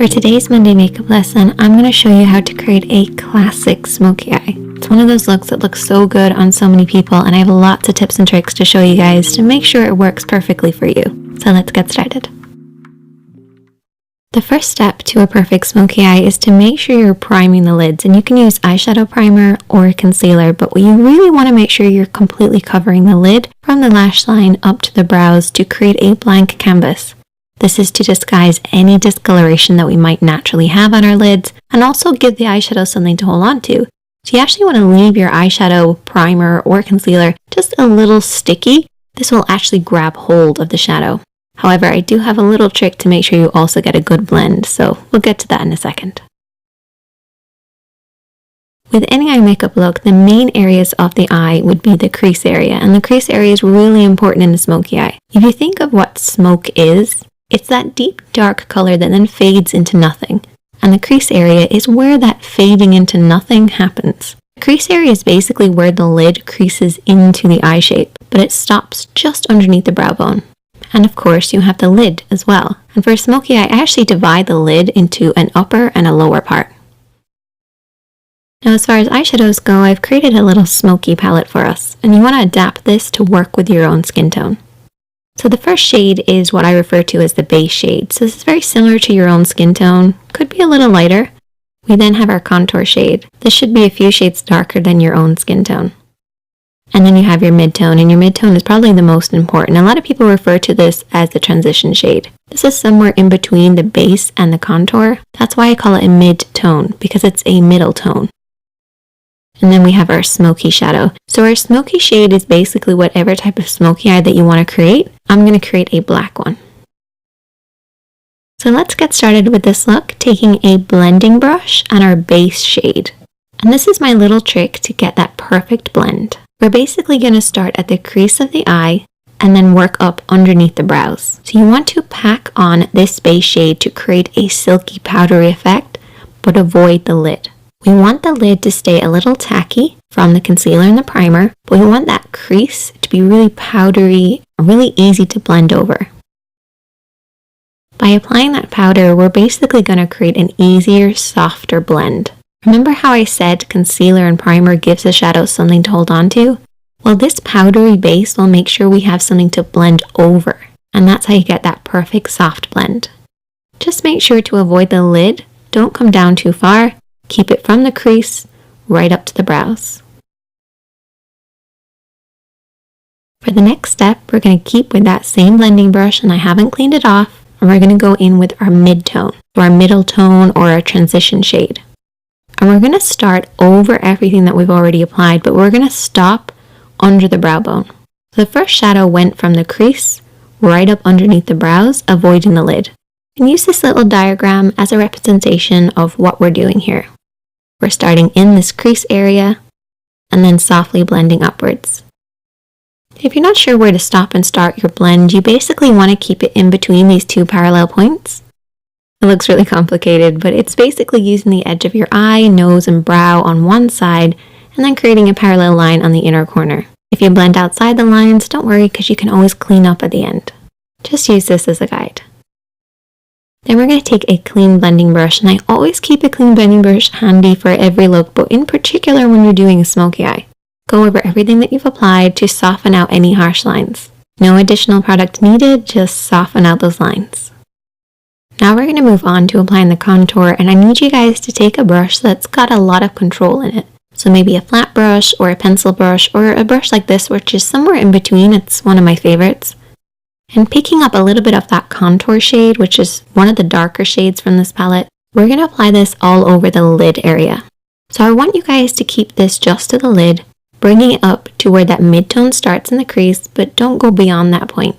For today's Monday makeup lesson, I'm going to show you how to create a classic smoky eye. It's one of those looks that looks so good on so many people, and I have lots of tips and tricks to show you guys to make sure it works perfectly for you. So let's get started. The first step to a perfect smoky eye is to make sure you're priming the lids, and you can use eyeshadow primer or concealer, but what you really want to make sure you're completely covering the lid from the lash line up to the brows to create a blank canvas. This is to disguise any discoloration that we might naturally have on our lids and also give the eyeshadow something to hold on to. So you actually want to leave your eyeshadow primer or concealer just a little sticky. This will actually grab hold of the shadow. However, I do have a little trick to make sure you also get a good blend, so we'll get to that in a second. With any eye makeup look, the main areas of the eye would be the crease area, and the crease area is really important in a smoky eye. If you think of what smoke is, it's that deep dark color that then fades into nothing, and the crease area is where that fading into nothing happens. The crease area is basically where the lid creases into the eye shape, but it stops just underneath the brow bone. And of course you have the lid as well. And for a smoky eye, I actually divide the lid into an upper and a lower part. Now as far as eyeshadows go, I've created a little smoky palette for us, and you want to adapt this to work with your own skin tone. So the first shade is what I refer to as the base shade. So this is very similar to your own skin tone, could be a little lighter. We then have our contour shade. This should be a few shades darker than your own skin tone. And then you have your mid-tone, and your mid-tone is probably the most important. A lot of people refer to this as the transition shade. This is somewhere in between the base and the contour. That's why I call it a mid-tone, because it's a middle tone. And then we have our smoky shadow. So our smoky shade is basically whatever type of smoky eye that you want to create. I'm going to create a black one. So let's get started with this look, taking a blending brush and our base shade. And this is my little trick to get that perfect blend. We're basically going to start at the crease of the eye and then work up underneath the brows. So you want to pack on this base shade to create a silky powdery effect, but avoid the lid. We want the lid to stay a little tacky from the concealer and the primer, but we want that crease to be really powdery, really easy to blend over. By applying that powder, we're basically going to create an easier, softer blend. Remember how I said concealer and primer gives the shadow something to hold on to? Well, this powdery base will make sure we have something to blend over, and that's how you get that perfect soft blend. Just make sure to avoid the lid, don't come down too far. Keep it from the crease right up to the brows. For the next step, we're going to keep with that same blending brush, and I haven't cleaned it off, and we're going to go in with our mid-tone, or our middle tone, or our transition shade. And we're going to start over everything that we've already applied, but we're going to stop under the brow bone. So the first shadow went from the crease right up underneath the brows, avoiding the lid. And use this little diagram as a representation of what we're doing here. We're starting in this crease area and then softly blending upwards. If you're not sure where to stop and start your blend, you basically want to keep it in between these two parallel points. It looks really complicated, but it's basically using the edge of your eye, nose, and brow on one side and then creating a parallel line on the inner corner. If you blend outside the lines, don't worry because you can always clean up at the end. Just use this as a guide. Then we're going to take a clean blending brush, and I always keep a clean blending brush handy for every look, but in particular when you're doing a smoky eye. Go over everything that you've applied to soften out any harsh lines. No additional product needed, just soften out those lines. Now we're going to move on to applying the contour, and I need you guys to take a brush that's got a lot of control in it. So maybe a flat brush or a pencil brush or a brush like this, which is somewhere in between. It's one of my favorites. And picking up a little bit of that contour shade, which is one of the darker shades from this palette, we're going to apply this all over the lid area. So I want you guys to keep this just to the lid, bringing it up to where that mid-tone starts in the crease, but don't go beyond that point.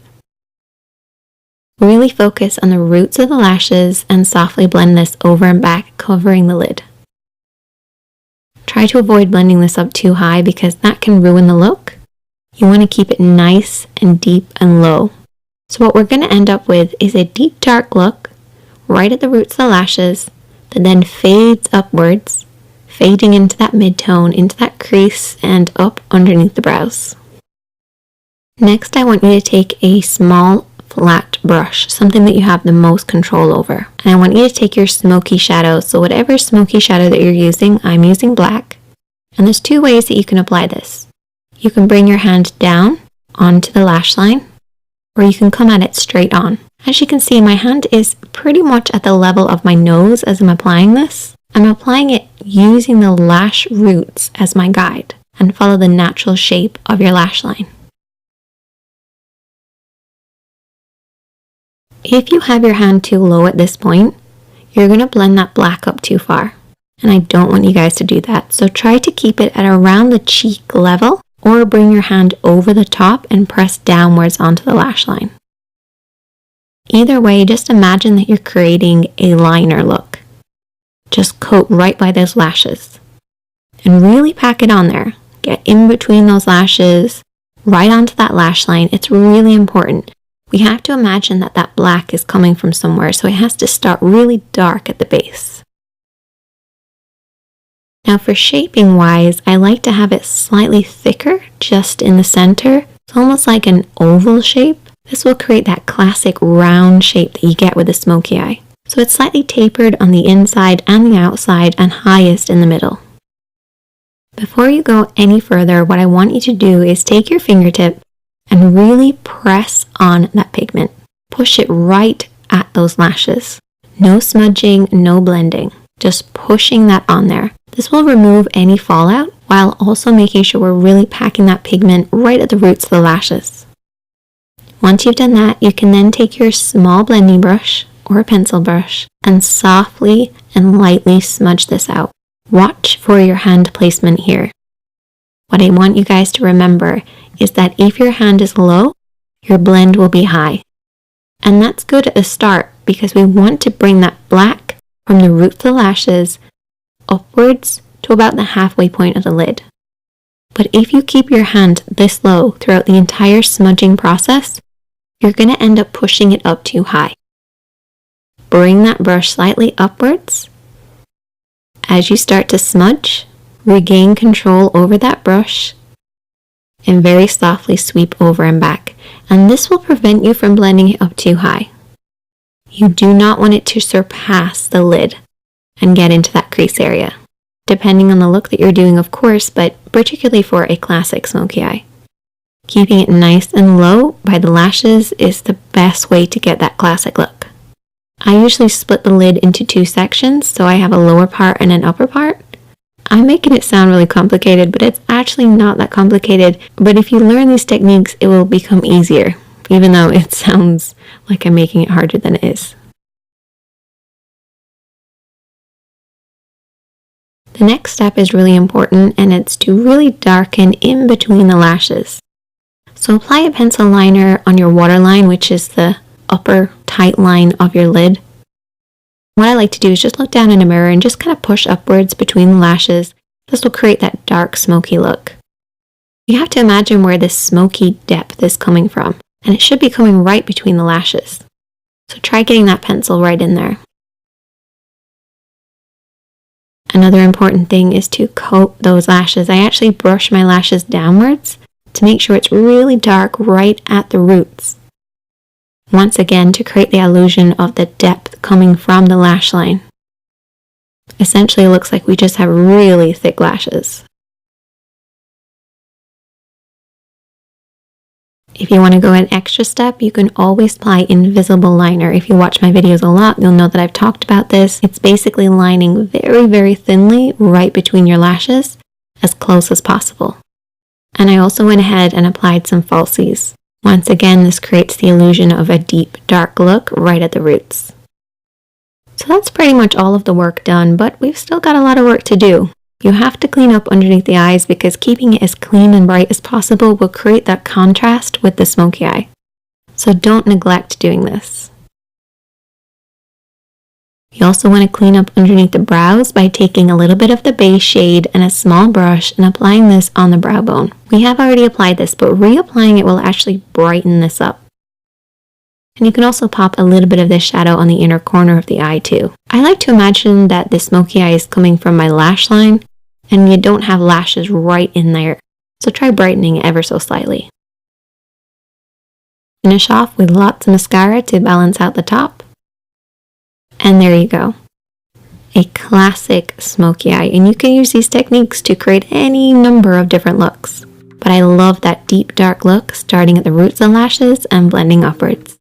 Really focus on the roots of the lashes and softly blend this over and back, covering the lid. Try to avoid blending this up too high because that can ruin the look. You want to keep it nice and deep and low. So what we're going to end up with is a deep dark look right at the roots of the lashes that then fades upwards, fading into that mid-tone, into that crease, and up underneath the brows. Next, I want you to take a small flat brush, something that you have the most control over. And I want you to take your smoky shadow. So whatever smoky shadow that you're using, I'm using black. And there's two ways that you can apply this. You can bring your hand down onto the lash line, or you can come at it straight on. As you can see, my hand is pretty much at the level of my nose as I'm applying this. I'm applying it using the lash roots as my guide, and follow the natural shape of your lash line. If you have your hand too low at this point, you're going to blend that black up too far. And I don't want you guys to do that. So try to keep it at around the cheek level, or bring your hand over the top and press downwards onto the lash line. Either way, just imagine that you're creating a liner look. Just coat right by those lashes. And really pack it on there. Get in between those lashes, right onto that lash line. It's really important. We have to imagine that that black is coming from somewhere, so it has to start really dark at the base. Now for shaping wise, I like to have it slightly thicker just in the center. It's almost like an oval shape. This will create that classic round shape that you get with a smoky eye. So it's slightly tapered on the inside and the outside, and highest in the middle. Before you go any further, what I want you to do is take your fingertip and really press on that pigment. Push it right at those lashes. No smudging, no blending. Just pushing that on there. This will remove any fallout while also making sure we're really packing that pigment right at the roots of the lashes. Once you've done that, you can then take your small blending brush or a pencil brush and softly and lightly smudge this out. Watch for your hand placement here. What I want you guys to remember is that if your hand is low, your blend will be high. And that's good at the start because we want to bring that black from the root of the lashes upwards to about the halfway point of the lid. But if you keep your hand this low throughout the entire smudging process, you're going to end up pushing it up too high. Bring that brush slightly upwards. As you start to smudge, regain control over that brush and very softly sweep over and back. And this will prevent you from blending it up too high. You do not want it to surpass the lid and get into that crease area, depending on the look that you're doing, of course, but particularly for a classic smoky eye. Keeping it nice and low by the lashes is the best way to get that classic look. I usually split the lid into two sections, so I have a lower part and an upper part. I'm making it sound really complicated, but it's actually not that complicated. But if you learn these techniques, it will become easier, even though it sounds like I'm making it harder than it is. The next step is really important, and it's to really darken in between the lashes. So apply a pencil liner on your waterline, which is the upper tight line of your lid. What I like to do is just look down in a mirror and just kind of push upwards between the lashes. This will create that dark smoky look. You have to imagine where this smoky depth is coming from, and it should be coming right between the lashes. So try getting that pencil right in there. Another important thing is to coat those lashes. I actually brush my lashes downwards to make sure it's really dark right at the roots. Once again, to create the illusion of the depth coming from the lash line. Essentially, it looks like we just have really thick lashes. If you want to go an extra step, you can always apply invisible liner. If you watch my videos a lot, you'll know that I've talked about this. It's basically lining very, very thinly right between your lashes, as close as possible. And I also went ahead and applied some falsies. Once again, this creates the illusion of a deep, dark look right at the roots. So that's pretty much all of the work done, but we've still got a lot of work to do. You have to clean up underneath the eyes because keeping it as clean and bright as possible will create that contrast with the smoky eye. So don't neglect doing this. You also want to clean up underneath the brows by taking a little bit of the base shade and a small brush and applying this on the brow bone. We have already applied this, but reapplying it will actually brighten this up. And you can also pop a little bit of this shadow on the inner corner of the eye too. I like to imagine that the smoky eye is coming from my lash line and you don't have lashes right in there. So try brightening it ever so slightly. finish off with lots of mascara to balance out the top. And there you go. A classic smoky eye, and you can use these techniques to create any number of different looks. But I love that deep dark look starting at the roots of the lashes and blending upwards.